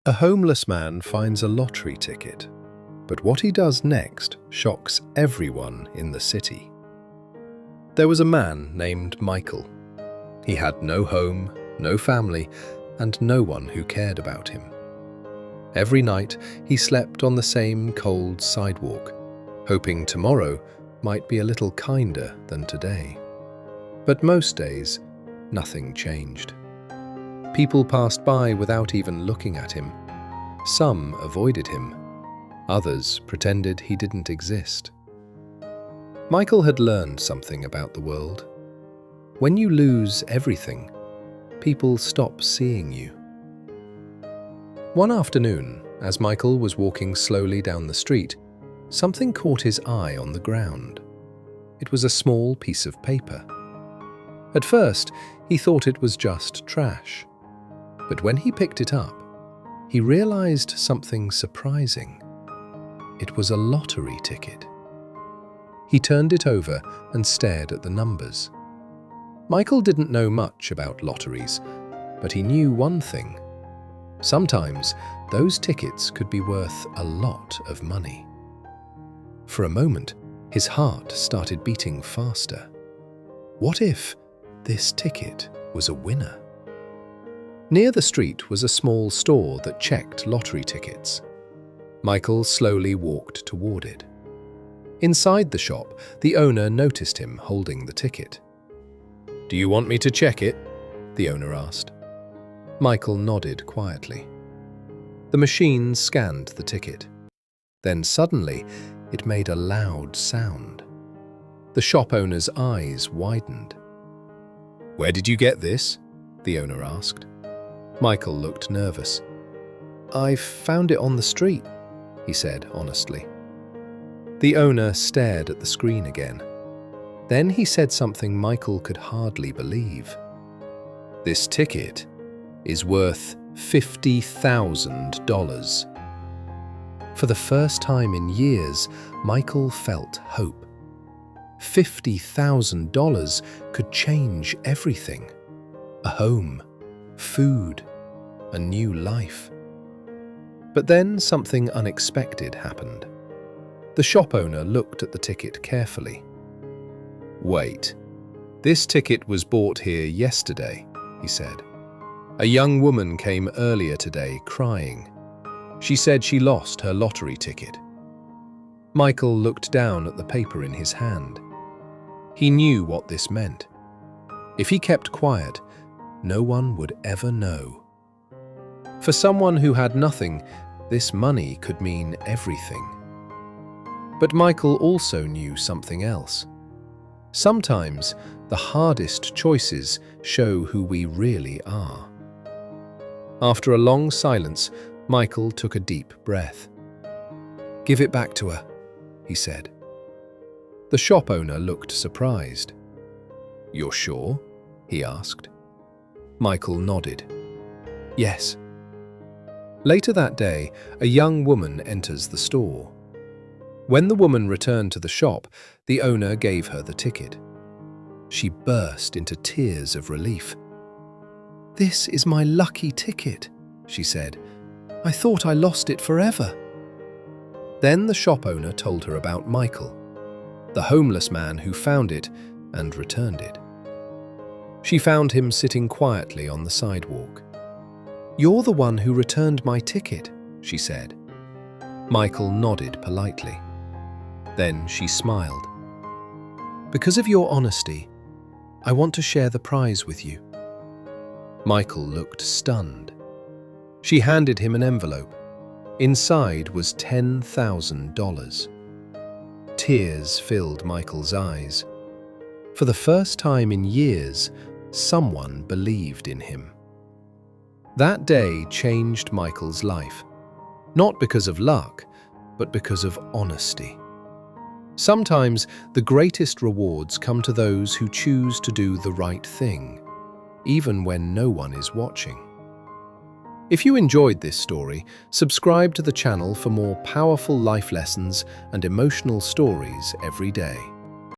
A homeless man finds a lottery ticket, but what he does next shocks everyone in the city. There was a man named Michael. He had no home, no family, and no one who cared about him. Every night he slept on the same cold sidewalk, hoping tomorrow might be a little kinder than today. But most days, nothing changed. People passed by without even looking at him. Some avoided him. Others pretended he didn't exist. Michael had learned something about the world. When you lose everything, people stop seeing you. One afternoon, as Michael was walking slowly down the street, something caught his eye on the ground. It was a small piece of paper. At first, he thought it was just trash. But when he picked it up, he realized something surprising. It was a lottery ticket. He turned it over and stared at the numbers. Michael didn't know much about lotteries, but he knew one thing. Sometimes those tickets could be worth a lot of money. For a moment, his heart started beating faster. What if this ticket was a winner? Near the street was a small store that checked lottery tickets. Michael slowly walked toward it. Inside the shop, the owner noticed him holding the ticket. "Do you want me to check it?" the owner asked. Michael nodded quietly. The machine scanned the ticket. Then suddenly, it made a loud sound. The shop owner's eyes widened. "Where did you get this?" the owner asked. Michael looked nervous. "I found it on the street," he said honestly. The owner stared at the screen again. Then he said something Michael could hardly believe. "This ticket is worth $50,000. For the first time in years, Michael felt hope. $50,000 could change everything. A home, food, a new life. But then something unexpected happened. The shop owner looked at the ticket carefully. "Wait, this ticket was bought here yesterday," he said. "A young woman came earlier today crying. She said she lost her lottery ticket." Michael looked down at the paper in his hand. He knew what this meant. If he kept quiet, no one would ever know. For someone who had nothing, this money could mean everything. But Michael also knew something else. Sometimes the hardest choices show who we really are. After a long silence, Michael took a deep breath. "Give it back to her," he said. The shop owner looked surprised. "You're sure?" he asked. Michael nodded. "Yes." Later that day, a young woman enters the store. When the woman returned to the shop, the owner gave her the ticket. She burst into tears of relief. "This is my lucky ticket," she said. "I thought I lost it forever." Then the shop owner told her about Michael, the homeless man who found it and returned it. She found him sitting quietly on the sidewalk. "You're the one who returned my ticket," she said. Michael nodded politely. Then she smiled. "Because of your honesty, I want to share the prize with you." Michael looked stunned. She handed him an envelope. Inside was $10,000. Tears filled Michael's eyes. For the first time in years, someone believed in him. That day changed Michael's life, not because of luck, but because of honesty. Sometimes the greatest rewards come to those who choose to do the right thing, even when no one is watching. If you enjoyed this story, subscribe to the channel for more powerful life lessons and emotional stories every day.